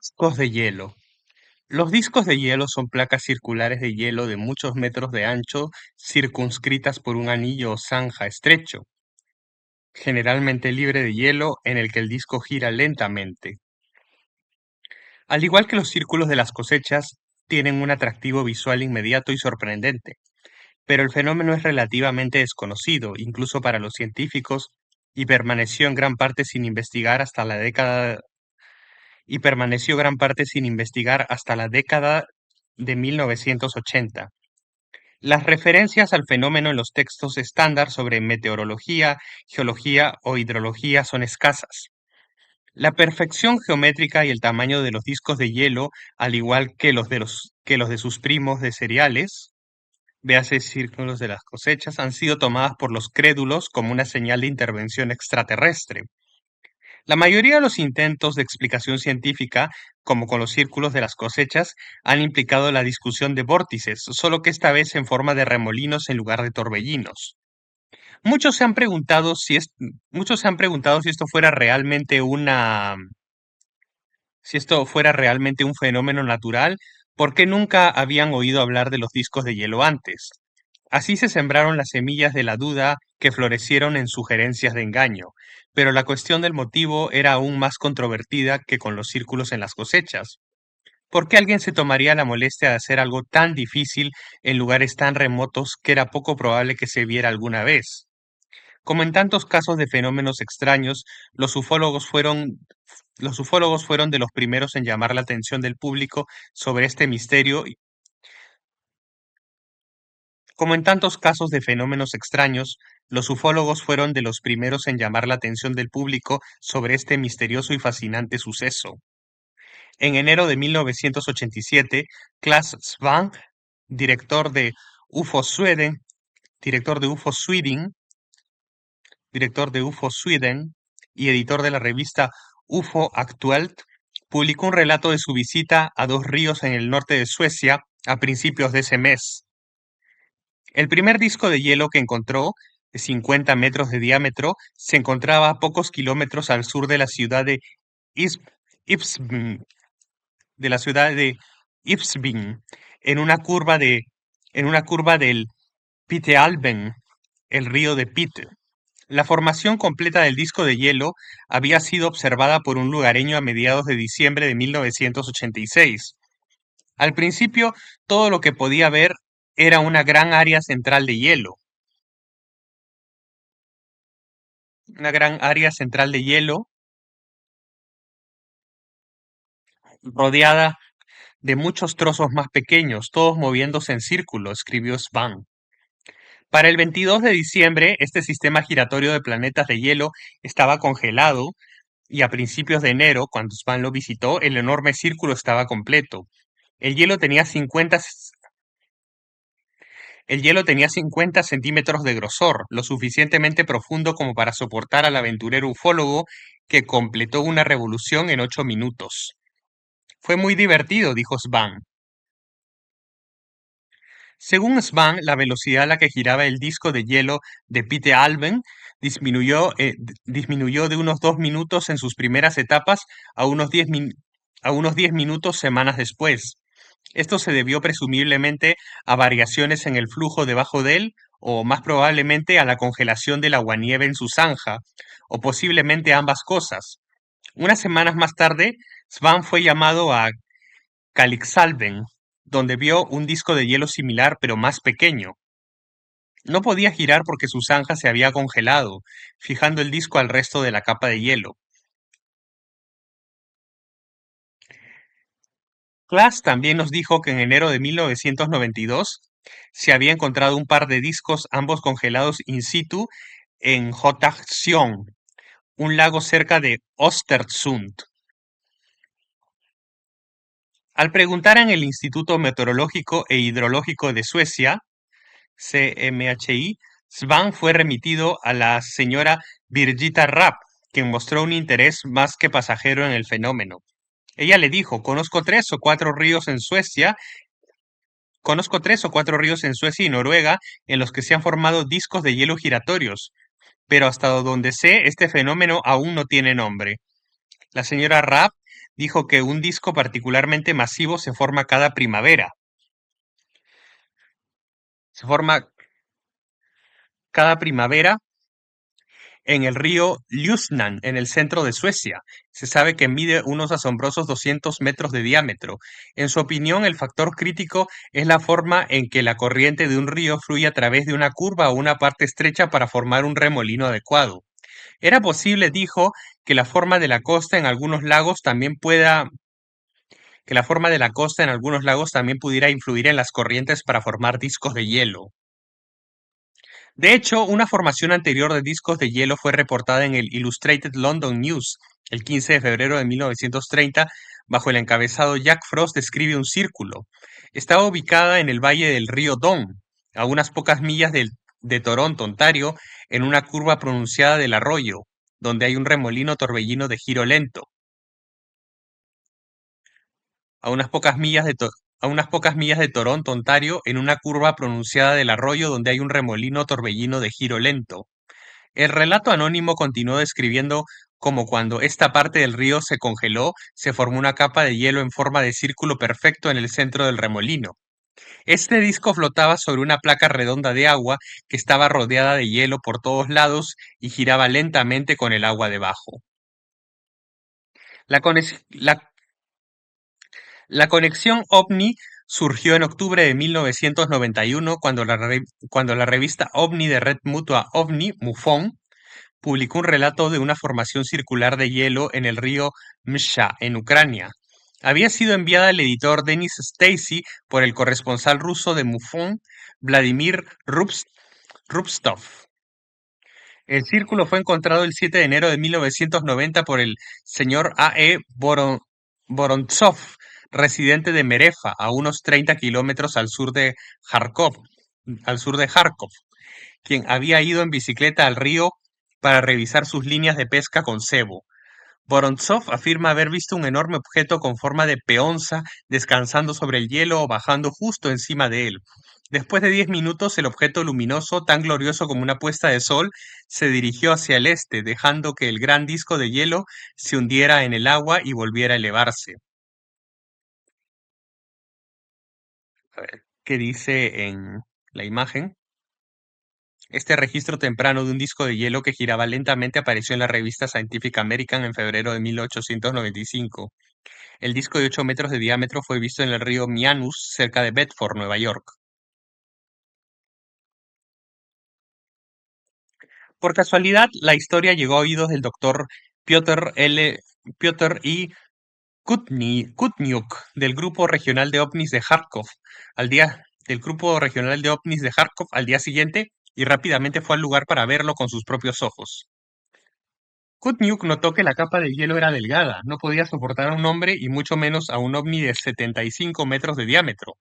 Discos de hielo. Los discos de hielo son placas circulares de hielo de muchos metros de ancho circunscritas por un anillo o zanja estrecho, generalmente libre de hielo en el que el disco gira lentamente. Al igual que los círculos de las cosechas, tienen un atractivo visual inmediato y sorprendente, pero el fenómeno es relativamente desconocido, incluso para los científicos, y permaneció en gran parte sin investigar hasta la década de 1980. Las referencias al fenómeno en los textos estándar sobre meteorología, geología o hidrología son escasas. La perfección geométrica y el tamaño de los discos de hielo, al igual que los de sus primos de cereales, véase círculos de las cosechas, han sido tomadas por los crédulos como una señal de intervención extraterrestre. La mayoría de los intentos de explicación científica, como con los círculos de las cosechas, han implicado la discusión de vórtices, solo que esta vez en forma de remolinos en lugar de torbellinos. Muchos se han preguntado muchos se han preguntado si esto fuera realmente un fenómeno natural, ¿por qué nunca habían oído hablar de los discos de hielo antes? Así se sembraron las semillas de la duda que florecieron en sugerencias de engaño, pero la cuestión del motivo era aún más controvertida que con los círculos en las cosechas. ¿Por qué alguien se tomaría la molestia de hacer algo tan difícil en lugares tan remotos que era poco probable que se viera alguna vez? Como en tantos casos de fenómenos extraños, los ufólogos fueron de los primeros en llamar la atención del público sobre este misterio. Como en tantos casos de fenómenos extraños, los ufólogos fueron de los primeros en llamar la atención del público sobre este misterioso y fascinante suceso. En enero de 1987, Klaas Svang, director de UFO Sweden, director de UFO Sweden, director de UFO Sweden y editor de la revista UFO Aktuelt, publicó un relato de su visita a dos ríos en el norte de Suecia a principios de ese mes. El primer disco de hielo que encontró, de 50 metros de diámetro, se encontraba a pocos kilómetros al sur de la ciudad de Is- Ipswich, de la ciudad de Ipswich, en una curva del Pitealben, el río de Pite. La formación completa del disco de hielo había sido observada por un lugareño a mediados de diciembre de 1986. Al principio, todo lo que podía ver era una gran área central de hielo rodeada de muchos trozos más pequeños, todos moviéndose en círculo, escribió Svan. Para el 22 de diciembre, este sistema giratorio de planetas de hielo estaba congelado y a principios de enero, cuando Svan lo visitó, el enorme círculo estaba completo. El hielo tenía 50 centímetros de grosor, lo suficientemente profundo como para soportar al aventurero ufólogo que completó una revolución en 8 minutos. Fue muy divertido, dijo Svan. Según Svan, la velocidad a la que giraba el disco de hielo de Pite Alben disminuyó de unos 2 minutos en sus primeras etapas a unos 10 minutos semanas después. Esto se debió presumiblemente a variaciones en el flujo debajo de él, o más probablemente a la congelación del aguanieve en su zanja, o posiblemente ambas cosas. Unas semanas más tarde, Svan fue llamado a Kalixalben, donde vio un disco de hielo similar pero más pequeño. No podía girar porque su zanja se había congelado, fijando el disco al resto de la capa de hielo. Klaas también nos dijo que en enero de 1992 se había encontrado un par de discos, ambos congelados in situ, en Hotagsjön, un lago cerca de Östersund. Al preguntar en el Instituto Meteorológico e Hidrológico de Suecia, CMHI, Svan fue remitido a la señora Birgitta Rapp, quien mostró un interés más que pasajero en el fenómeno. Ella le dijo, conozco 3 o 4 ríos en Suecia y Noruega en los que se han formado discos de hielo giratorios, pero hasta donde sé, este fenómeno aún no tiene nombre. La señora Rapp dijo que un disco particularmente masivo se forma cada primavera. Se forma cada primavera en el río Ljusnan, en el centro de Suecia. Se sabe que mide unos asombrosos 200 metros de diámetro. En su opinión, el factor crítico es la forma en que la corriente de un río fluye a través de una curva o una parte estrecha para formar un remolino adecuado. Era posible, dijo, que la forma de la costa en algunos lagos también que la forma de la costa en algunos lagos también pudiera influir en las corrientes para formar discos de hielo. De hecho, una formación anterior de discos de hielo fue reportada en el Illustrated London News el 15 de febrero de 1930 bajo el encabezado Jack Frost describe un círculo. Estaba ubicada en el valle del río Don, a unas pocas millas de Toronto, Ontario, en una curva pronunciada del arroyo, donde hay un remolino torbellino de giro lento. A unas pocas millas a unas pocas millas de Toronto, Ontario, en una curva pronunciada del arroyo donde hay un remolino torbellino de giro lento. El relato anónimo continuó describiendo cómo cuando esta parte del río se congeló, se formó una capa de hielo en forma de círculo perfecto en el centro del remolino. Este disco flotaba sobre una placa redonda de agua que estaba rodeada de hielo por todos lados y giraba lentamente con el agua debajo. La, conex- la La conexión OVNI surgió en octubre de 1991 cuando la revista OVNI de Red Mutua OVNI, MUFON, publicó un relato de una formación circular de hielo en el río Msha, en Ucrania. Había sido enviada al editor Denis Stacy por el corresponsal ruso de MUFON, Vladimir Rubstov. El círculo fue encontrado el 7 de enero de 1990 por el señor A. E. Vorontsov, residente de Merefa, a unos 30 kilómetros al sur de Kharkov, quien había ido en bicicleta al río para revisar sus líneas de pesca con cebo. Vorontsov afirma haber visto un enorme objeto con forma de peonza descansando sobre el hielo o bajando justo encima de él. Después de 10 minutos, el objeto luminoso, tan glorioso como una puesta de sol, se dirigió hacia el este, dejando que el gran disco de hielo se hundiera en el agua y volviera a elevarse. A ver, ¿qué dice en la imagen? Este registro temprano de un disco de hielo que giraba lentamente apareció en la revista Scientific American en febrero de 1895. El disco de 8 metros de diámetro fue visto en el río Mianus, cerca de Bedford, Nueva York. Por casualidad, la historia llegó a oídos del doctor Piotr Piotr I. Kutniuk, del Grupo Regional de OVNIs de Kharkov, del Grupo Regional de OVNIs de Kharkov al día siguiente y rápidamente fue al lugar para verlo con sus propios ojos. Kutniuk notó que la capa de hielo era delgada, no podía soportar a un hombre y mucho menos a un ovni de 75 metros de diámetro.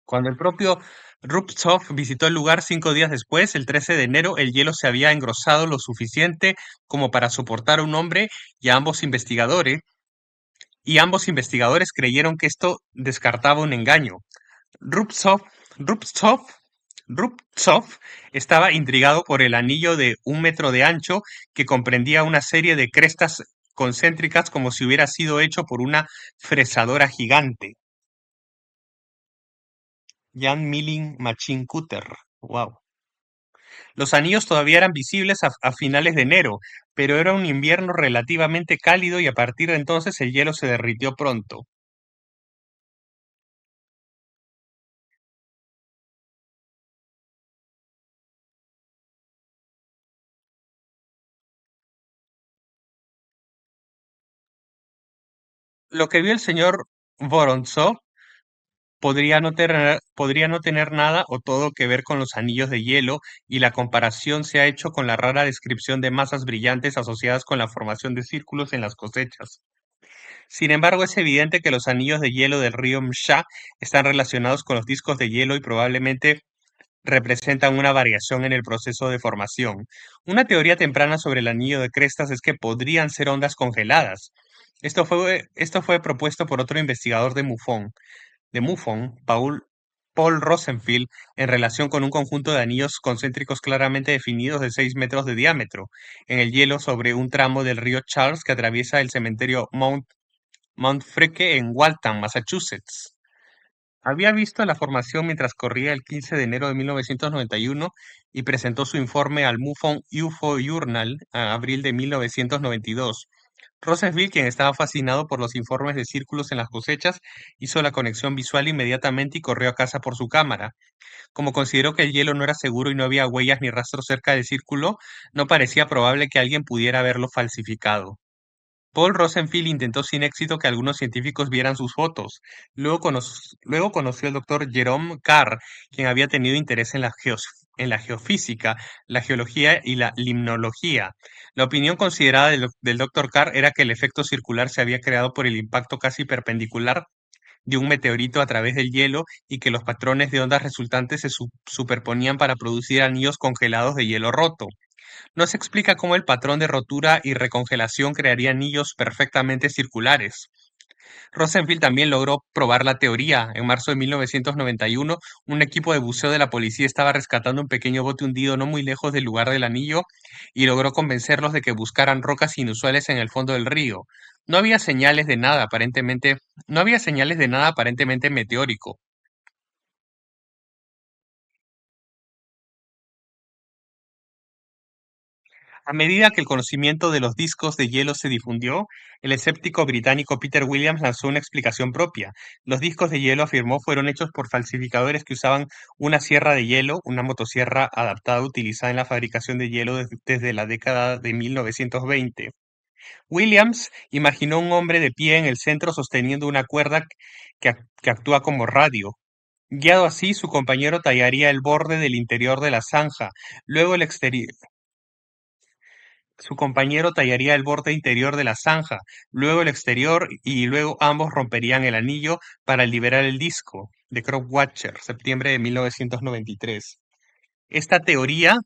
Cuando el propio Rubtsov visitó el lugar 5 días después, el 13 de enero, el hielo se había engrosado lo suficiente como para soportar a un hombre y ambos investigadores creyeron que esto descartaba un engaño. Rubtsov, Rubtsov, Rubtsov estaba intrigado por el anillo de 1 metro de ancho que comprendía una serie de crestas concéntricas como si hubiera sido hecho por una fresadora gigante. Jan Milling Machine Cutter. Wow. Los anillos todavía eran visibles a finales de enero, pero era un invierno relativamente cálido y a partir de entonces el hielo se derritió pronto. Lo que vio el señor Vorontsov podría no tener nada o todo que ver con los anillos de hielo y la comparación se ha hecho con la rara descripción de masas brillantes asociadas con la formación de círculos en las cosechas. Sin embargo, es evidente que los anillos de hielo del río Msha están relacionados con los discos de hielo y probablemente representan una variación en el proceso de formación. Una teoría temprana sobre el anillo de crestas es que podrían ser ondas congeladas. Esto fue propuesto por otro investigador de MUFON, Paul Paul Rosenfield en relación con un conjunto de anillos concéntricos claramente definidos de 6 metros de diámetro en el hielo sobre un tramo del río Charles que atraviesa el cementerio Mount Freke en Waltham, Massachusetts. Había visto la formación mientras corría el 15 de enero de 1991 y presentó su informe al MUFON UFO Journal a abril de 1992. Rosenfield, quien estaba fascinado por los informes de círculos en las cosechas, hizo la conexión visual inmediatamente y corrió a casa por su cámara. Como consideró que el hielo no era seguro y no había huellas ni rastros cerca del círculo, no parecía probable que alguien pudiera haberlo falsificado. Paul Rosenfield intentó sin éxito que algunos científicos vieran sus fotos. Luego conoció al doctor Jerome Carr, quien había tenido interés en la geofísica, la geología y la limnología. La opinión considerada del doctor Carr era que el efecto circular se había creado por el impacto casi perpendicular de un meteorito a través del hielo y que los patrones de ondas resultantes se superponían para producir anillos congelados de hielo roto. No se explica cómo el patrón de rotura y recongelación crearía anillos perfectamente circulares. Rosenfield también logró probar la teoría. En marzo de 1991, un equipo de buceo de la policía estaba rescatando un pequeño bote hundido no muy lejos del lugar del anillo y logró convencerlos de que buscaran rocas inusuales en el fondo del río. No había señales de nada aparentemente, no había señales de nada aparentemente meteórico. A medida que el conocimiento de los discos de hielo se difundió, el escéptico británico Peter Williams lanzó una explicación propia. Los discos de hielo, afirmó, fueron hechos por falsificadores que usaban una sierra de hielo, una motosierra adaptada utilizada en la fabricación de hielo desde la década de 1920. Williams imaginó un hombre de pie en el centro sosteniendo una cuerda que actúa como radio. Guiado así, su compañero tallaría el borde del interior de la zanja, luego el exterior. Su compañero tallaría el borde interior de la zanja, luego el exterior y luego ambos romperían el anillo para liberar el disco. De Cropwatcher, septiembre de 1993. Esta teoría,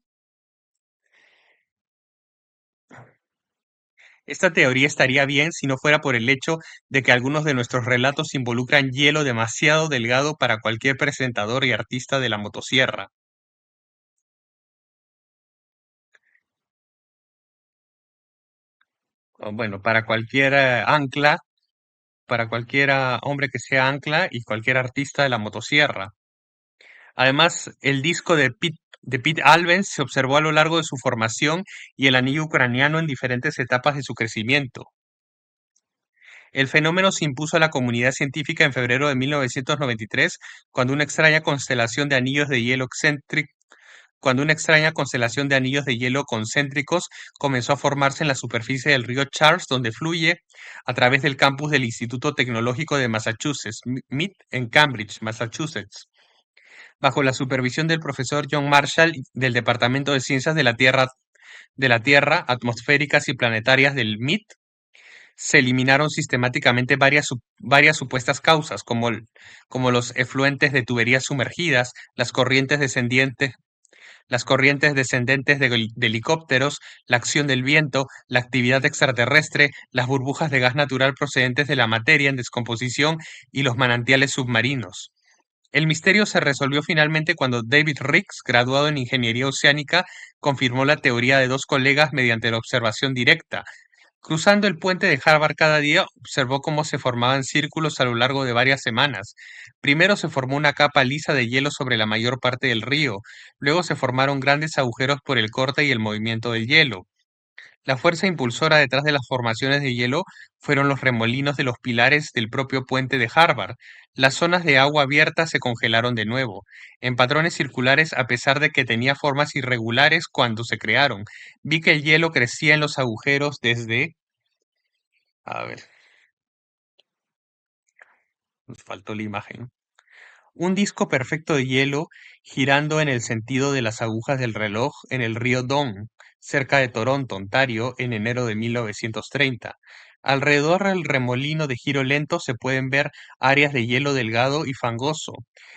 esta teoría estaría bien si no fuera por el hecho de que algunos de nuestros relatos involucran hielo demasiado delgado para cualquier presentador y artista de la motosierra. O bueno, para cualquier ancla, para cualquier hombre que sea ancla y cualquier artista de la motosierra. Además, el disco de Pete Alves se observó a lo largo de su formación y el anillo ucraniano en diferentes etapas de su crecimiento. El fenómeno se impuso a la comunidad científica en febrero de 1993, cuando una extraña constelación de anillos de hielo cuando una extraña constelación de anillos de hielo concéntricos comenzó a formarse en la superficie del río Charles, donde fluye a través del campus del Instituto Tecnológico de Massachusetts, MIT, en Cambridge, Massachusetts, bajo la supervisión del profesor John Marshall del Departamento de Ciencias de la Tierra, Atmosféricas y Planetarias del MIT. Se eliminaron sistemáticamente varias supuestas causas, como los efluentes de tuberías sumergidas, las corrientes descendentes de helicópteros, la acción del viento, la actividad extraterrestre, las burbujas de gas natural procedentes de la materia en descomposición y los manantiales submarinos. El misterio se resolvió finalmente cuando David Ricks, graduado en ingeniería oceánica, confirmó la teoría de dos colegas mediante la observación directa. Cruzando el puente de Harvard cada día, observó cómo se formaban círculos a lo largo de varias semanas. Primero se formó una capa lisa de hielo sobre la mayor parte del río, luego se formaron grandes agujeros por el corte y el movimiento del hielo. La fuerza impulsora detrás de las formaciones de hielo fueron los remolinos de los pilares del propio puente de Harvard. Las zonas de agua abierta se congelaron de nuevo, en patrones circulares a pesar de que tenía formas irregulares cuando se crearon. Vi que el hielo crecía en los agujeros desde... A ver, nos faltó la imagen. Un disco perfecto de hielo girando en el sentido de las agujas del reloj en el río Don, cerca de Toronto, Ontario, en enero de 1930. Alrededor del remolino de giro lento se pueden ver áreas de hielo delgado y fangoso,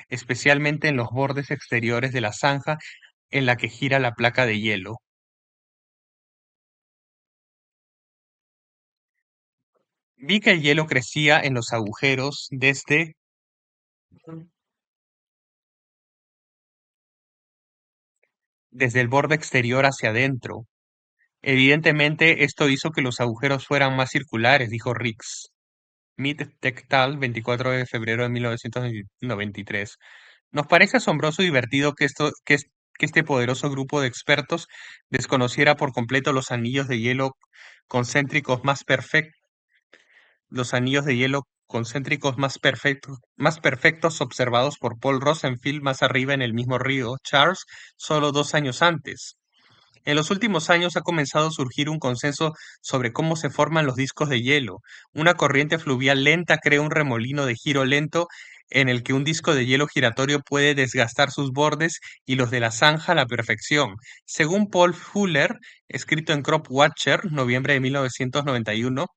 especialmente en los bordes exteriores de la zanja en la que gira la placa de hielo. Vi que el hielo crecía en los agujeros desde desde el borde exterior hacia adentro. Evidentemente, esto hizo que los agujeros fueran más circulares, dijo Riggs. Mead et al., 24 de febrero de 1993. Nos parece asombroso y divertido que este poderoso grupo de expertos desconociera por completo los anillos de hielo concéntricos más perfectos observados por Paul Rosenfield más arriba en el mismo río Charles solo 2 años antes. En los últimos años ha comenzado a surgir un consenso sobre cómo se forman los discos de hielo. Una corriente fluvial lenta crea un remolino de giro lento en el que un disco de hielo giratorio puede desgastar sus bordes y los de la zanja a la perfección. Según Paul Fuller, escrito en Crop Watcher, noviembre de 1991,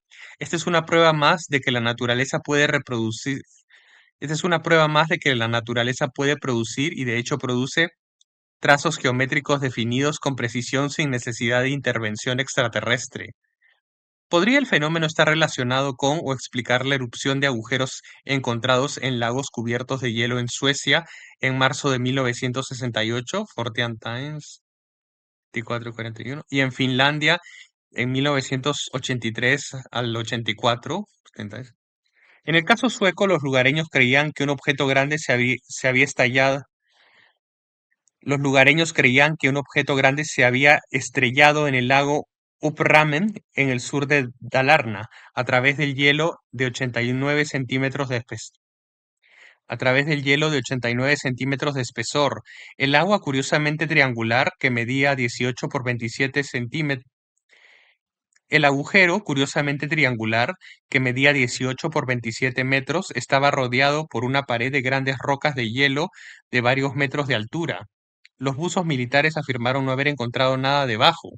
esta es una prueba más de que la naturaleza puede reproducir. Esta es una prueba más de que la naturaleza puede producir y de hecho produce trazos geométricos definidos con precisión sin necesidad de intervención extraterrestre. ¿Podría el fenómeno estar relacionado con o explicar la erupción de agujeros encontrados en lagos cubiertos de hielo en Suecia en marzo de 1968, Fortean Times 24 y 41, y en Finlandia en 1983 al 84? 70. En el caso sueco, los lugareños creían que un objeto grande se había estallado. Los lugareños creían que un objeto grande se había estrellado en el lago Uprammen, en el sur de Dalarna, a través del hielo de 89 centímetros a través del hielo de 89 centímetros de espesor. El agua curiosamente triangular, que medía 18 por 27 centímetros. El agujero, curiosamente triangular, que medía 18 por 27 metros, estaba rodeado por una pared de grandes rocas de hielo de varios metros de altura. Los buzos militares afirmaron no haber encontrado nada debajo,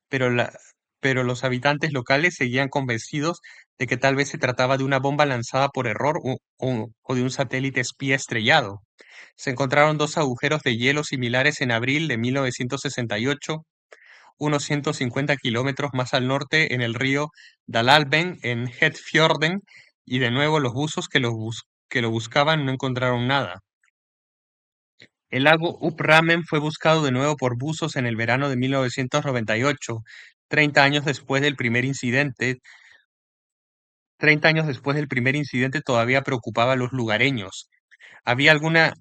pero, la- pero los habitantes locales seguían convencidos de que tal vez se trataba de una bomba lanzada por error o de un satélite espía estrellado. Se encontraron dos agujeros de hielo similares en abril de 1968, unos 150 kilómetros más al norte en el río Dalalben, en Hedfjorden, y de nuevo los buzos que lo buscaban no encontraron nada. El lago Up-Ramen fue buscado de nuevo por buzos en el verano de 1998, 30 años después del primer incidente. 30 años después del primer incidente todavía preocupaba a los lugareños. ¿Había alguna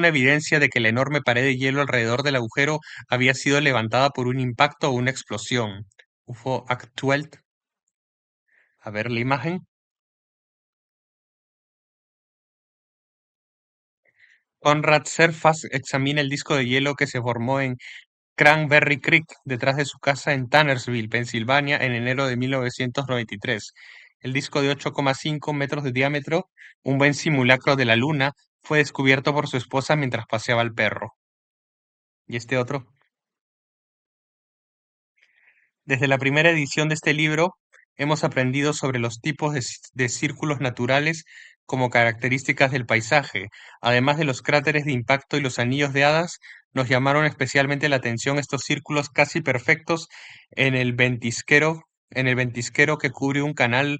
evidencia de que la enorme pared de hielo alrededor del agujero había sido levantada por un impacto o una explosión? UFO Actuelt. A ver la imagen. Conrad Serfas examina el disco de hielo que se formó en Cranberry Creek, detrás de su casa en Tannersville, Pensilvania, en enero de 1993. El disco de 8,5 metros de diámetro, un buen simulacro de la Luna, fue descubierto por su esposa mientras paseaba al perro. ¿Y este otro? Desde la primera edición de este libro, hemos aprendido sobre los tipos de círculos naturales como características del paisaje. Además de los cráteres de impacto y los anillos de hadas, nos llamaron especialmente la atención estos círculos casi perfectos en el ventisquero que cubre un canal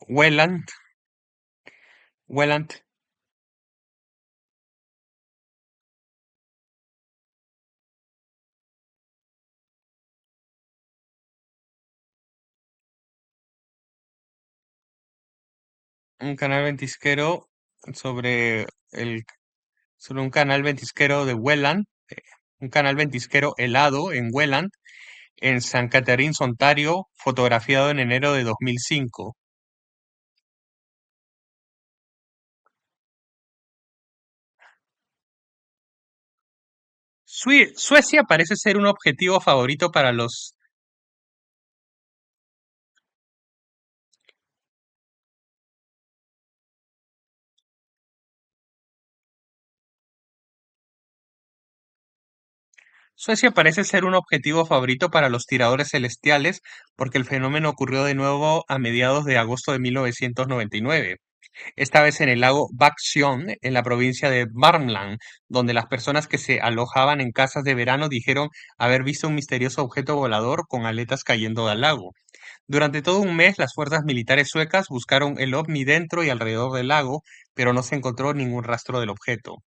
Welland, un canal ventisquero sobre el, sobre un canal ventisquero de Welland, un canal ventisquero helado en Welland, en San Catharines, Ontario, fotografiado en enero de 2005. Suecia parece ser un objetivo favorito para los. Suecia parece ser un objetivo favorito para los tiradores celestiales porque el fenómeno ocurrió de nuevo a mediados de agosto de 1999, esta vez en el lago Baxión, en la provincia de Värmland, donde las personas que se alojaban en casas de verano dijeron haber visto un misterioso objeto volador con aletas cayendo del lago. Durante todo un mes, las fuerzas militares suecas buscaron el ovni dentro y alrededor del lago, pero no se encontró ningún rastro del objeto.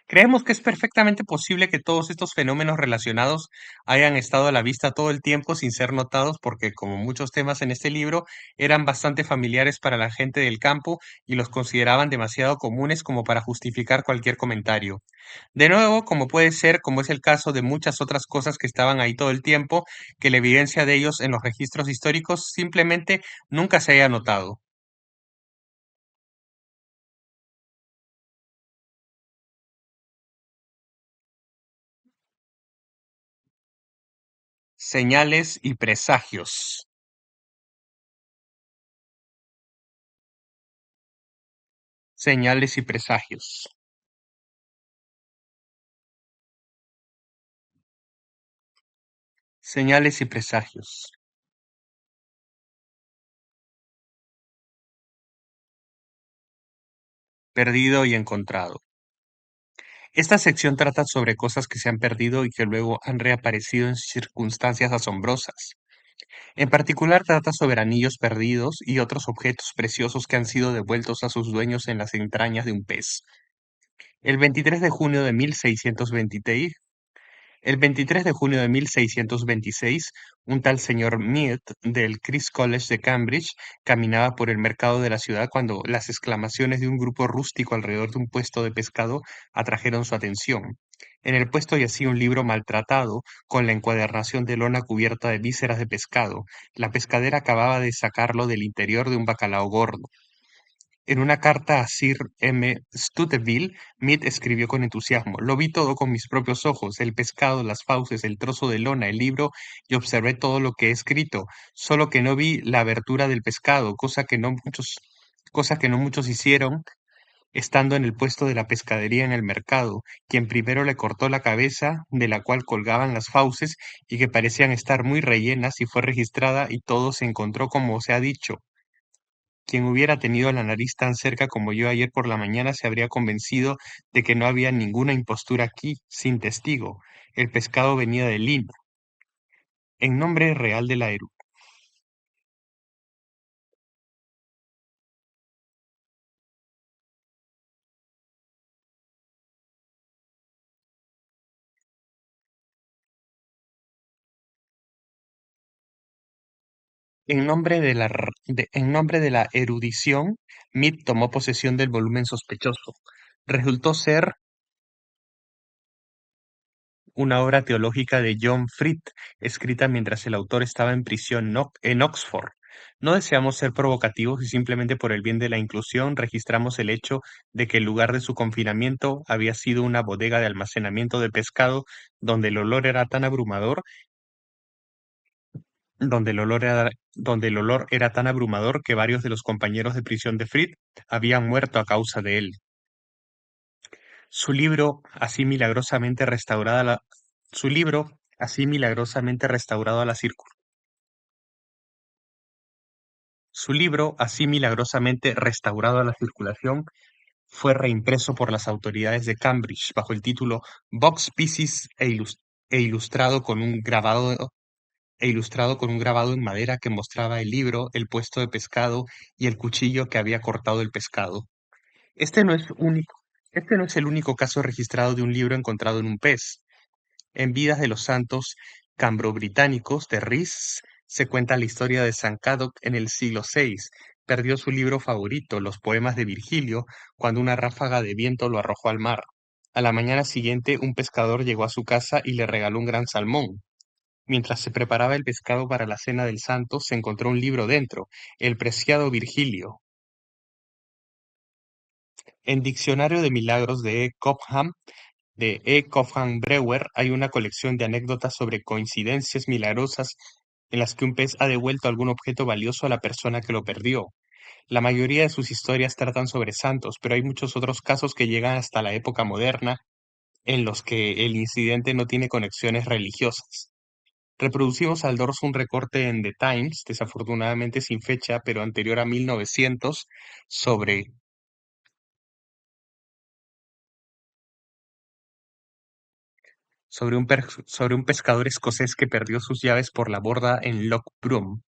Creemos que es perfectamente posible que todos estos fenómenos relacionados hayan estado a la vista todo el tiempo sin ser notados porque, como muchos temas en este libro, eran bastante familiares para la gente del campo y los consideraban demasiado comunes como para justificar cualquier comentario. De nuevo, como puede ser, como es el caso de muchas otras cosas que estaban ahí todo el tiempo, que la evidencia de ellos en los registros históricos simplemente nunca se haya notado. Señales y presagios. Señales y presagios. Señales y presagios. Perdido y encontrado. Esta sección trata sobre cosas que se han perdido y que luego han reaparecido en circunstancias asombrosas. En particular trata sobre anillos perdidos y otros objetos preciosos que han sido devueltos a sus dueños en las entrañas de un pez. El 23 de junio de 1626, El 23 de junio de 1626, un tal señor Mead del Christ's College de Cambridge caminaba por el mercado de la ciudad cuando las exclamaciones de un grupo rústico alrededor de un puesto de pescado atrajeron su atención. En el puesto yacía un libro maltratado con la encuadernación de lona cubierta de vísceras de pescado. La pescadera acababa de sacarlo del interior de un bacalao gordo. En una carta a Sir M. Stuteville, Mead escribió con entusiasmo: "Lo vi todo con mis propios ojos, el pescado, las fauces, el trozo de lona, el libro, y observé todo lo que he escrito, solo que no vi la abertura del pescado, cosa que no muchos hicieron, estando en el puesto de la pescadería en el mercado, quien primero le cortó la cabeza, de la cual colgaban las fauces, y que parecían estar muy rellenas, y fue registrada, y todo se encontró como se ha dicho. Quien hubiera tenido la nariz tan cerca como yo ayer por la mañana se habría convencido de que no había ninguna impostura aquí, sin testigo. El pescado venía de Lynn, en nombre real de la en nombre de la erudición, Mead tomó posesión del volumen sospechoso. Resultó ser una obra teológica de John Fried, escrita mientras el autor estaba en prisión en Oxford. No deseamos ser provocativos y simplemente por el bien de la inclusión registramos el hecho de que el lugar de su confinamiento había sido una bodega de almacenamiento de pescado donde el olor era tan abrumador, donde el olor era tan abrumador que varios de los compañeros de prisión de Fried habían muerto a causa de él. Su libro, así milagrosamente restaurada la, Su libro, así milagrosamente restaurado a la Su libro, así milagrosamente restaurado a la circulación, fue reimpreso por las autoridades de Cambridge bajo el título Box Pieces e ilustrado con un grabado en madera que mostraba el libro, el puesto de pescado y el cuchillo que había cortado el pescado. Este no es único, este no es el único caso registrado de un libro encontrado en un pez. En Vidas de los Santos Cambro-Británicos de Rhys se cuenta la historia de San Cadoc en el siglo VI. Perdió su libro favorito, los poemas de Virgilio, cuando una ráfaga de viento lo arrojó al mar. A la mañana siguiente, un pescador llegó a su casa y le regaló un gran salmón. Mientras se preparaba el pescado para la cena del santo, se encontró un libro dentro, el preciado Virgilio. En Diccionario de Milagros de E. Cobham Brewer hay una colección de anécdotas sobre coincidencias milagrosas en las que un pez ha devuelto algún objeto valioso a la persona que lo perdió. La mayoría de sus historias tratan sobre santos, pero hay muchos otros casos que llegan hasta la época moderna en los que el incidente no tiene conexiones religiosas. Reproducimos al dorso un recorte en The Times, desafortunadamente sin fecha, pero anterior a 1900, sobre sobre un pescador escocés que perdió sus llaves por la borda en Loch Broom.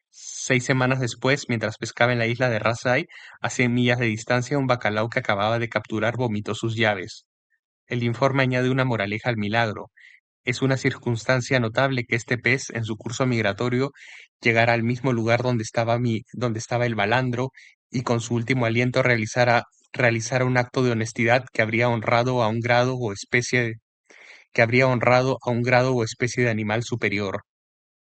6 semanas después, mientras pescaba en la isla de Raasay, a 100 millas de distancia, un bacalao que acababa de capturar vomitó sus llaves. El informe añade una moraleja al milagro. Es una circunstancia notable que este pez, en su curso migratorio, llegara al mismo lugar donde estaba el balandro y con su último aliento realizara un acto de honestidad que habría honrado a un grado o especie de animal superior.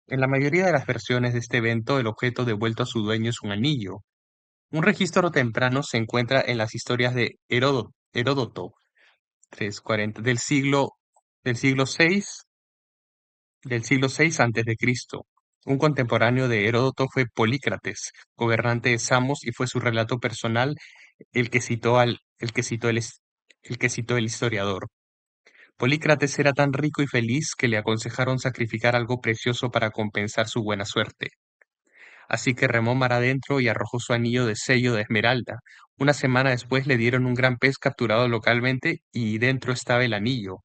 En la mayoría de las versiones de este evento, el objeto devuelto a su dueño es un anillo. Un registro temprano se encuentra en las historias de Heródoto 340, del siglo VI antes de Cristo. Un contemporáneo de Heródoto fue Polícrates, gobernante de Samos, y fue su relato personal el que citó el historiador. Polícrates era tan rico y feliz que le aconsejaron sacrificar algo precioso para compensar su buena suerte. Así que remó mar adentro y arrojó su anillo de sello de esmeralda. Una semana después le dieron un gran pez capturado localmente y dentro estaba el anillo.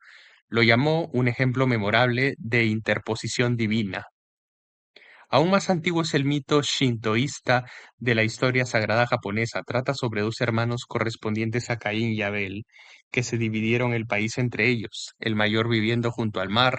Lo llamó un ejemplo memorable de interposición divina. Aún más antiguo es el mito shintoísta de la historia sagrada japonesa. Trata sobre dos hermanos correspondientes a Caín y Abel, que se dividieron el país entre ellos, el mayor viviendo junto al mar,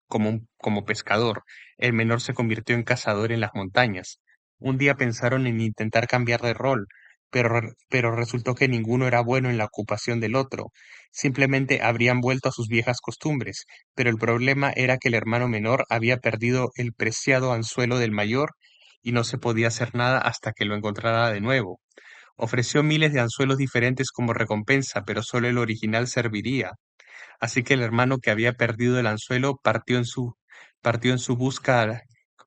como pescador. El menor se convirtió en cazador en las montañas. Un día pensaron en intentar cambiar de rol, pero resultó que ninguno era bueno en la ocupación del otro. Simplemente habrían vuelto a sus viejas costumbres, pero el problema era que el hermano menor había perdido el preciado anzuelo del mayor y no se podía hacer nada hasta que lo encontrara de nuevo. Ofreció miles de anzuelos diferentes como recompensa, pero solo el original serviría. Así que el hermano que había perdido el anzuelo partió en su busca,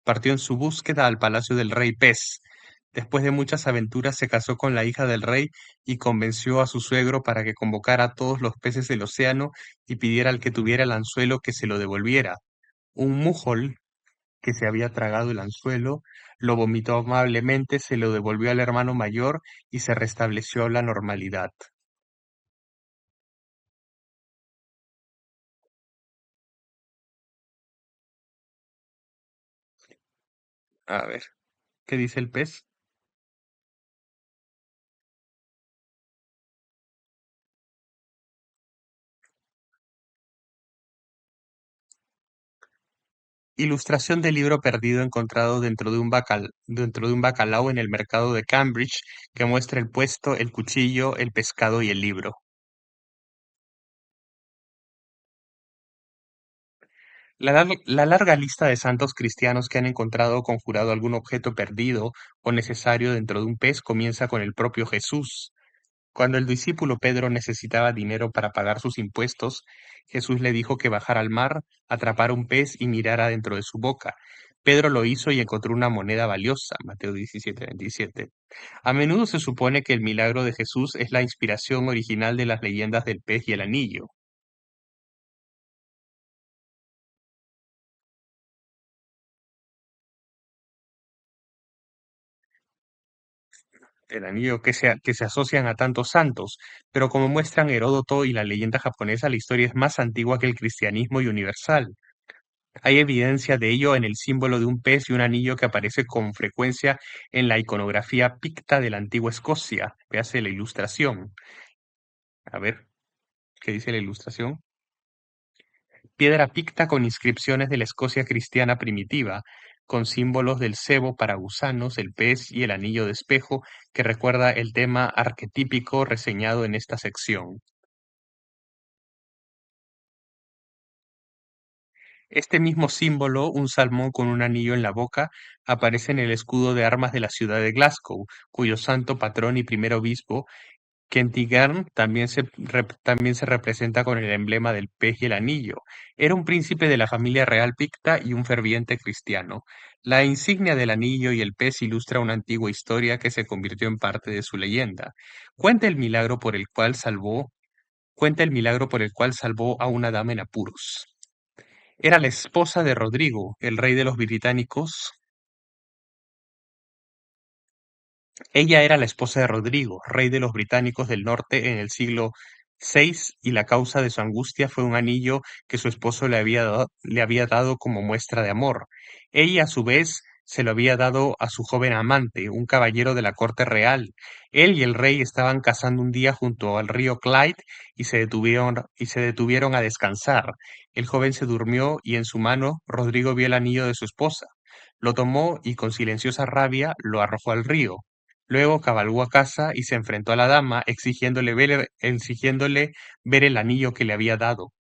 partió en su búsqueda al palacio del rey Pez. Después de muchas aventuras se casó con la hija del rey y convenció a su suegro para que convocara a todos los peces del océano y pidiera al que tuviera el anzuelo que se lo devolviera. Un mujol que se había tragado el anzuelo lo vomitó amablemente, se lo devolvió al hermano mayor y se restableció la normalidad. A ver, ¿qué dice el pez? Ilustración del libro perdido encontrado dentro de un bacalao en el mercado de Cambridge que muestra el puesto, el cuchillo, el pescado y el libro. La larga lista de santos cristianos que han encontrado o conjurado algún objeto perdido o necesario dentro de un pez comienza con el propio Jesús. Cuando el discípulo Pedro necesitaba dinero para pagar sus impuestos, Jesús le dijo que bajara al mar, atrapara un pez y mirara dentro de su boca. Pedro lo hizo y encontró una moneda valiosa, Mateo 17:27. A menudo se supone que el milagro de Jesús es la inspiración original de las leyendas del pez y el anillo. El anillo que se asocian a tantos santos, pero como muestran Heródoto y la leyenda japonesa, la historia es más antigua que el cristianismo y universal. Hay evidencia de ello en el símbolo de un pez y un anillo que aparece con frecuencia en la iconografía picta de la antigua Escocia. Véase la ilustración. A ver, ¿qué dice la ilustración? Piedra picta con inscripciones de la Escocia cristiana primitiva, con símbolos del cebo para gusanos, el pez y el anillo de espejo, que recuerda el tema arquetípico reseñado en esta sección. Este mismo símbolo, un salmón con un anillo en la boca, aparece en el escudo de armas de la ciudad de Glasgow, cuyo santo patrón y primer obispo, Kentigern, también se representa con el emblema del pez y el anillo. Era un príncipe de la familia real picta y un ferviente cristiano. La insignia del anillo y el pez ilustra una antigua historia que se convirtió en parte de su leyenda. Cuenta el milagro por el cual salvó, cuenta el milagro por el cual salvó a una dama en apuros. Era la esposa de Rodrigo, el rey de los británicos. Ella era la esposa de Rodrigo, rey de los británicos del norte en el siglo 6. Y la causa de su angustia fue un anillo que su esposo le había dado como muestra de amor. Ella, a su vez, se lo había dado a su joven amante, un caballero de la corte real. Él y el rey estaban cazando un día junto al río Clyde y se detuvieron a descansar. El joven se durmió y en su mano Rodrigo vio el anillo de su esposa. Lo tomó y con silenciosa rabia lo arrojó al río. Luego cabalgó a casa y se enfrentó a la dama, exigiéndole ver el anillo que le había dado.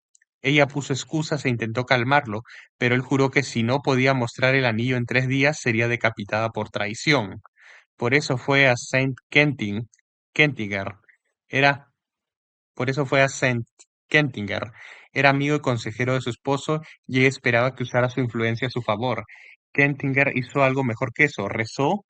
Ella puso excusas e intentó calmarlo, pero él juró que si no podía mostrar el anillo en 3 días sería decapitada por traición. Por eso fue a Kentiger. Era, por eso fue a Saint Kentiger. Era amigo y consejero de su esposo y ella esperaba que usara su influencia a su favor. Kentiger hizo algo mejor que eso, rezó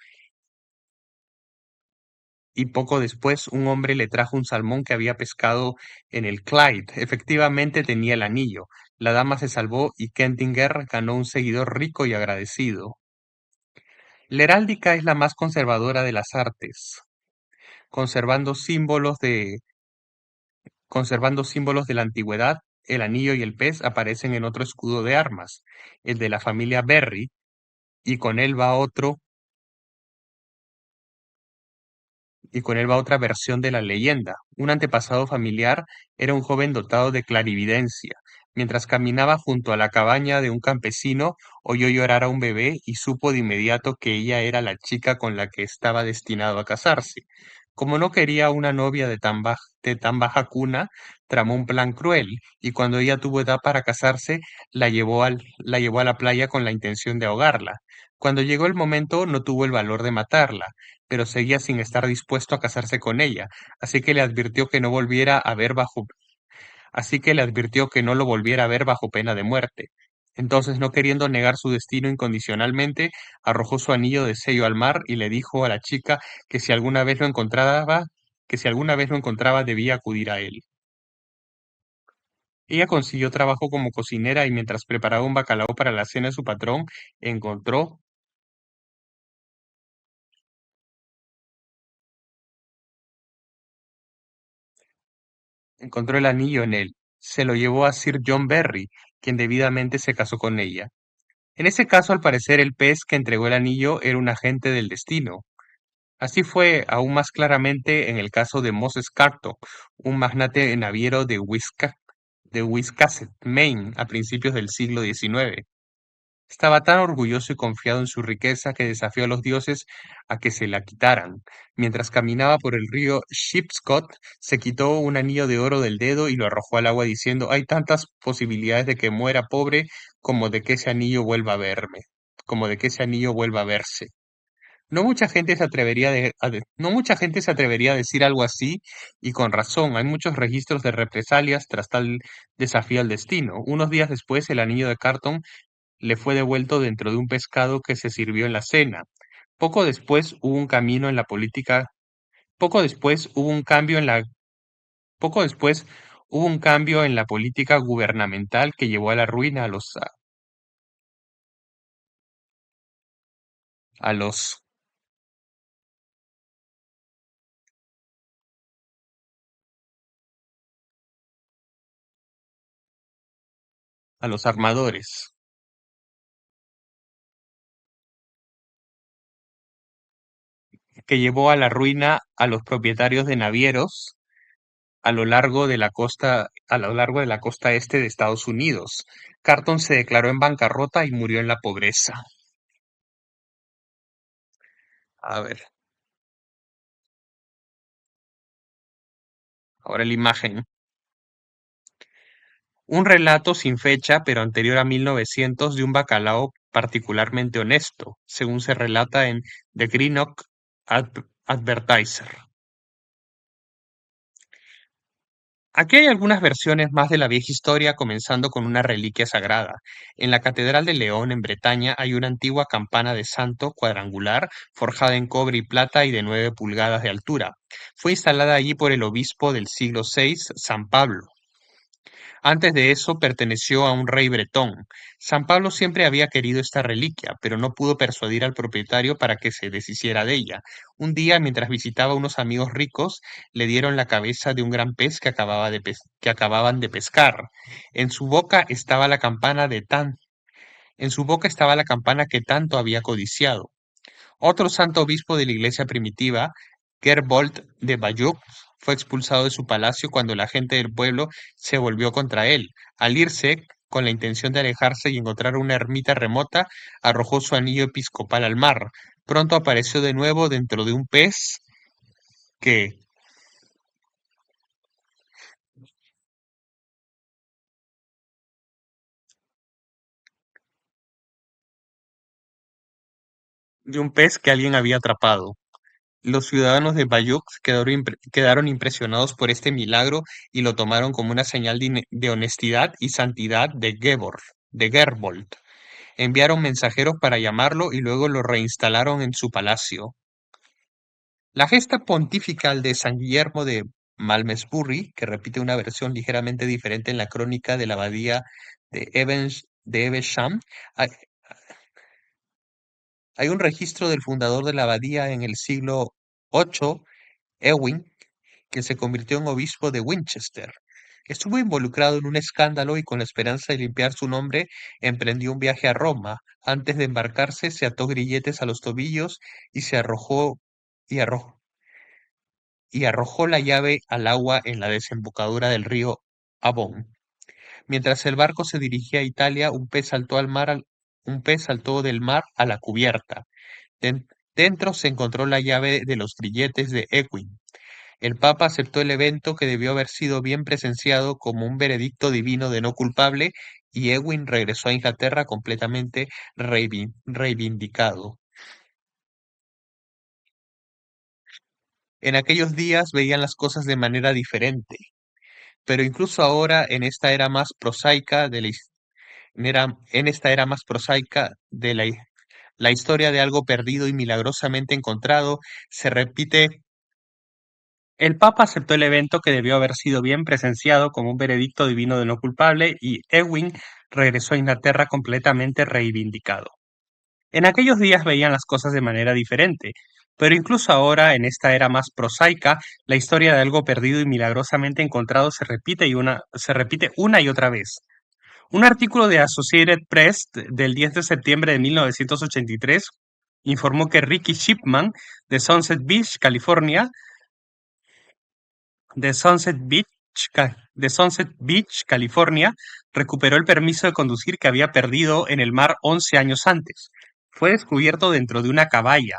y poco después un hombre le trajo un salmón que había pescado en el Clyde. Efectivamente tenía el anillo. La dama se salvó y Kentinger ganó un seguidor rico y agradecido. La heráldica es la más conservadora de las artes, conservando símbolos de, conservando símbolos de la antigüedad. El anillo y el pez aparecen en otro escudo de armas, el de la familia Berry, y con él va otro y con él va otra versión de la leyenda. Un antepasado familiar era un joven dotado de clarividencia. Mientras caminaba junto a la cabaña de un campesino, oyó llorar a un bebé y supo de inmediato que ella era la chica con la que estaba destinado a casarse. Como no quería una novia de tan baja cuna, tramó un plan cruel, y cuando ella tuvo edad para casarse, la llevó a la playa con la intención de ahogarla. Cuando llegó el momento, no tuvo el valor de matarla, pero seguía sin estar dispuesto a casarse con ella, así que le advirtió que no volviera a ver bajo, así que le advirtió que no lo volviera a ver bajo pena de muerte. Entonces, no queriendo negar su destino incondicionalmente, arrojó su anillo de sello al mar y le dijo a la chica que si alguna vez lo encontraba, debía acudir a él. Ella consiguió trabajo como cocinera y mientras preparaba un bacalao para la cena de su patrón, encontró encontró el anillo en él. Se lo llevó a Sir John Berry, quien debidamente se casó con ella. En ese caso, al parecer, el pez que entregó el anillo era un agente del destino. Así fue aún más claramente en el caso de Moses Carton, un magnate naviero de Wiscasset, Maine, a principios del siglo XIX. Estaba tan orgulloso y confiado en su riqueza que desafió a los dioses a que se la quitaran. Mientras caminaba por el río Sheepscot, se quitó un anillo de oro del dedo y lo arrojó al agua diciendo, hay tantas posibilidades de que muera pobre como de que ese anillo vuelva a verme, como de que ese anillo vuelva a verse. No mucha gente se atrevería a decir algo así, y con razón. Hay muchos registros de represalias tras tal desafío al destino. Unos días después, el anillo de Carton le fue devuelto dentro de un pescado que se sirvió en la cena. Poco después hubo un camino en la política, poco después hubo un cambio en la, poco después hubo un cambio en la política gubernamental que llevó a la ruina a los, a los armadores, que llevó a la ruina a los propietarios de navieros a lo largo de la costa este de Estados Unidos. Carton se declaró en bancarrota y murió en la pobreza. A ver, ahora la imagen. Un relato sin fecha, pero anterior a 1900, de un bacalao particularmente honesto, según se relata en The Greenock Advertiser. Aquí hay algunas versiones más de la vieja historia, comenzando con una reliquia sagrada. En la Catedral de León, en Bretaña, hay una antigua campana de santo cuadrangular, forjada en cobre y plata y de 9 pulgadas de altura. Fue instalada allí por el obispo del siglo VI, San Pablo. Antes de eso perteneció a un rey bretón. San Pablo siempre había querido esta reliquia, pero no pudo persuadir al propietario para que se deshiciera de ella. Un día, mientras visitaba a unos amigos ricos, le dieron la cabeza de un gran pez que acababan de pescar. En su boca estaba la campana de tan, en su boca estaba la campana que tanto había codiciado. Otro santo obispo de la iglesia primitiva, Gerbold de Bayeux, fue expulsado de su palacio cuando la gente del pueblo se volvió contra él. Al irse, con la intención de alejarse y encontrar una ermita remota, arrojó su anillo episcopal al mar. Pronto apareció de nuevo dentro de un pez que, alguien había atrapado. Los ciudadanos de Bayeux quedaron impresionados por este milagro y lo tomaron como una señal de honestidad y santidad de Gerbold. Enviaron mensajeros para llamarlo y luego lo reinstalaron en su palacio. La gesta pontifical de San Guillermo de Malmesbury, que repite una versión ligeramente diferente en la crónica de la abadía de Evesham, hay, hay un registro del fundador de la abadía en el siglo VIII, Ewing, que se convirtió en obispo de Winchester. Estuvo involucrado en un escándalo y con la esperanza de limpiar su nombre emprendió un viaje a Roma. Antes de embarcarse se ató grilletes a los tobillos y se arrojó y arrojó, y arrojó la llave al agua en la desembocadura del río Avon. Mientras el barco se dirigía a Italia, un pez saltó del mar a la cubierta. Den- Dentro se encontró la llave de los grilletes de Ewing. El Papa aceptó el evento que debió haber sido bien presenciado como un veredicto divino de no culpable y Ewing regresó a Inglaterra completamente reivindicado. En aquellos días veían las cosas de manera diferente, pero incluso ahora en esta era más prosaica de la historia de algo perdido y milagrosamente encontrado se repite. El Papa aceptó el evento que debió haber sido bien presenciado como un veredicto divino de no culpable y Ewing regresó a Inglaterra completamente reivindicado. En aquellos días veían las cosas de manera diferente, pero incluso ahora, en esta era más prosaica, la historia de algo perdido y milagrosamente encontrado se repite una y otra vez. Un artículo de Associated Press del 10 de septiembre de 1983 informó que Ricky Shipman de Sunset Beach, California, recuperó el permiso de conducir que había perdido en el mar 11 años antes. Fue descubierto dentro de una caballa.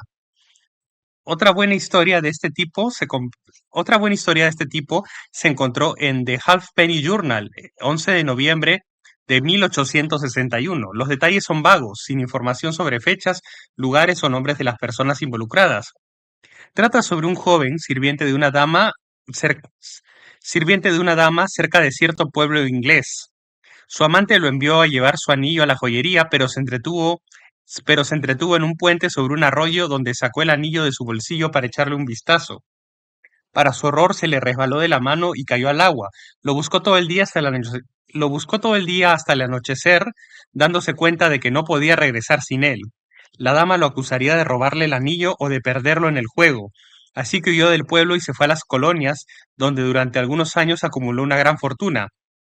Otra buena historia de este tipo se encontró en The Halfpenny Journal, 11 de noviembre de 1861. Los detalles son vagos, sin información sobre fechas, lugares o nombres de las personas involucradas. Trata sobre un joven cer- sirviente de una dama cerca de cierto pueblo inglés. Su amante lo envió a llevar su anillo a la joyería, pero se entretuvo en un puente sobre un arroyo donde sacó el anillo de su bolsillo para echarle un vistazo. Para su horror se le resbaló de la mano y cayó al agua. Lo buscó todo el día hasta el anochecer, dándose cuenta de que no podía regresar sin él. La dama lo acusaría de robarle el anillo o de perderlo en el juego. Así que huyó del pueblo y se fue a las colonias, donde durante algunos años acumuló una gran fortuna.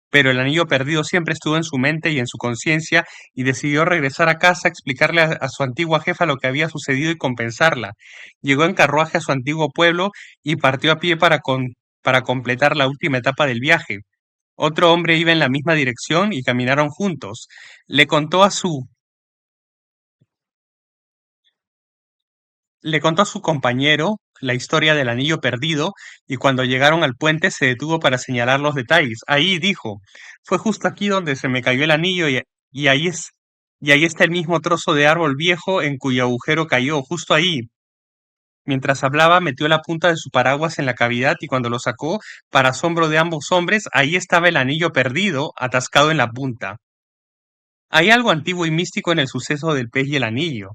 Pero el anillo perdido siempre estuvo en su mente y en su conciencia, y decidió regresar a casa, explicarle a su antigua jefa lo que había sucedido y compensarla. Llegó en carruaje a su antiguo pueblo y partió a pie para completar la última etapa del viaje. Otro hombre iba en la misma dirección y caminaron juntos. Le contó a su, Le contó a su compañero la historia del anillo perdido y cuando llegaron al puente se detuvo para señalar los detalles. Ahí dijo, fue justo aquí donde se me cayó el anillo y ahí es, y ahí está el mismo trozo de árbol viejo en cuyo agujero cayó, justo ahí. Mientras hablaba, metió la punta de su paraguas en la cavidad y cuando lo sacó, para asombro de ambos hombres, ahí estaba el anillo perdido, atascado en la punta. Hay algo antiguo y místico en el suceso del pez y el anillo.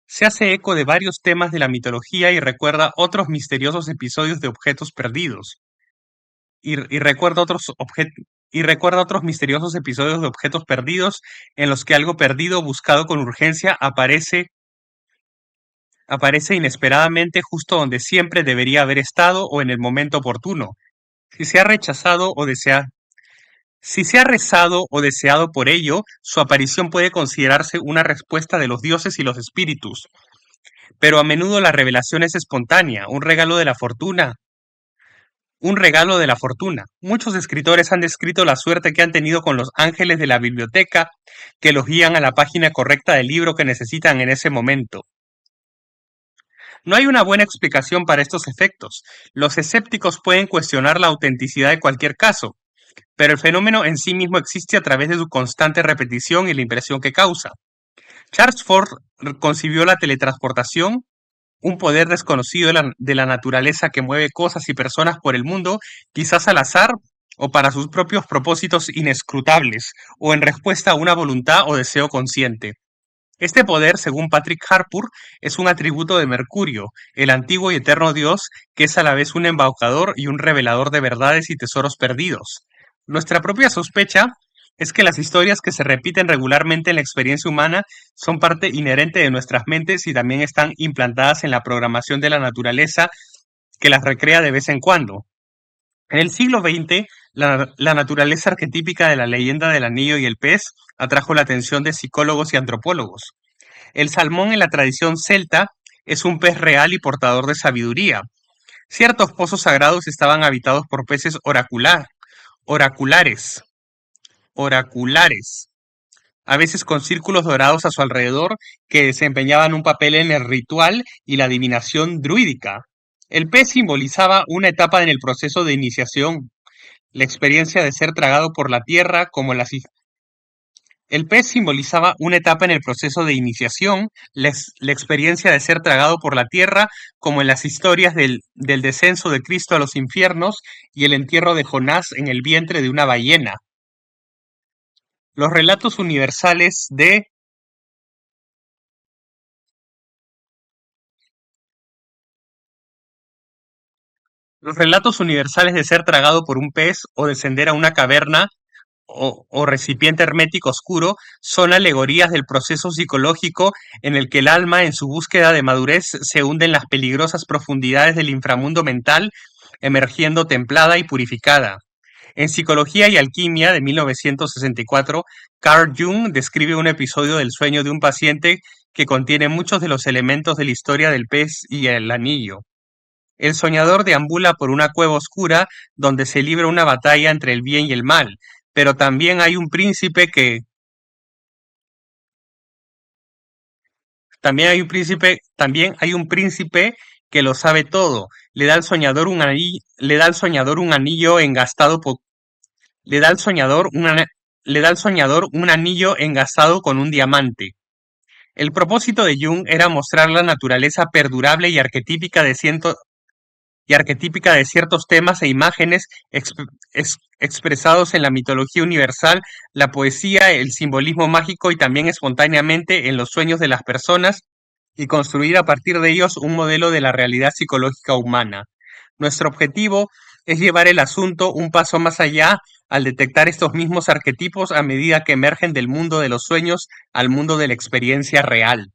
Se hace eco de varios temas de la mitología y recuerda otros misteriosos episodios de objetos perdidos. Y recuerda otros objetos. y recuerda otros misteriosos episodios de objetos perdidos en los que algo perdido buscado con urgencia aparece inesperadamente justo donde siempre debería haber estado o en el momento oportuno. Si se ha rechazado o si se ha rezado o deseado por ello, su aparición puede considerarse una respuesta de los dioses y los espíritus, pero a menudo la revelación es espontánea, un regalo de la fortuna. Muchos escritores han descrito la suerte que han tenido con los ángeles de la biblioteca, que los guían a la página correcta del libro que necesitan en ese momento. No hay una buena explicación para estos efectos. Los escépticos pueden cuestionar la autenticidad de cualquier caso, pero el fenómeno en sí mismo existe a través de su constante repetición y la impresión que causa. Charles Fort concibió la teletransportación, un poder desconocido de la naturaleza que mueve cosas y personas por el mundo, quizás al azar o para sus propios propósitos inescrutables, o en respuesta a una voluntad o deseo consciente. Este poder, según Patrick Harpur, es un atributo de Mercurio, el antiguo y eterno dios, que es a la vez un embaucador y un revelador de verdades y tesoros perdidos. Nuestra propia sospecha es que las historias que se repiten regularmente en la experiencia humana son parte inherente de nuestras mentes y también están implantadas en la programación de la naturaleza que las recrea de vez en cuando. En el siglo XX, la naturaleza arquetípica de la leyenda del anillo y el pez atrajo la atención de psicólogos y antropólogos. El salmón en la tradición celta es un pez real y portador de sabiduría. Ciertos pozos sagrados estaban habitados por peces oraculares, oraculares, a veces con círculos dorados a su alrededor que desempeñaban un papel en el ritual y la adivinación druídica. El pez simbolizaba una etapa en el proceso de iniciación, la experiencia de ser tragado por la tierra como las el pez simbolizaba una etapa en el proceso de iniciación, la experiencia de ser tragado por la tierra, como en las historias del descenso de Cristo a los infiernos y el entierro de Jonás en el vientre de una ballena. Los relatos universales de los relatos universales de ser tragado por un pez o descender a una caverna o recipiente hermético oscuro son alegorías del proceso psicológico en el que el alma, en su búsqueda de madurez, se hunde en las peligrosas profundidades del inframundo mental, emergiendo templada y purificada. En Psicología y Alquimia de 1964, Carl Jung describe un episodio del sueño de un paciente que contiene muchos de los elementos de la historia del pez y el anillo. El soñador deambula por una cueva oscura donde se libra una batalla entre el bien y el mal, pero también hay un príncipe que lo sabe todo. Le da al soñador un anillo engastado le da al soñador le da al soñador un anillo engastado con un diamante. El propósito de Jung era mostrar la naturaleza perdurable y arquetípica de ciertos temas e imágenes expresados en la mitología universal, la poesía, el simbolismo mágico y también espontáneamente en los sueños de las personas, y construir a partir de ellos un modelo de la realidad psicológica humana. Nuestro objetivo es llevar el asunto un paso más allá al detectar estos mismos arquetipos a medida que emergen del mundo de los sueños al mundo de la experiencia real.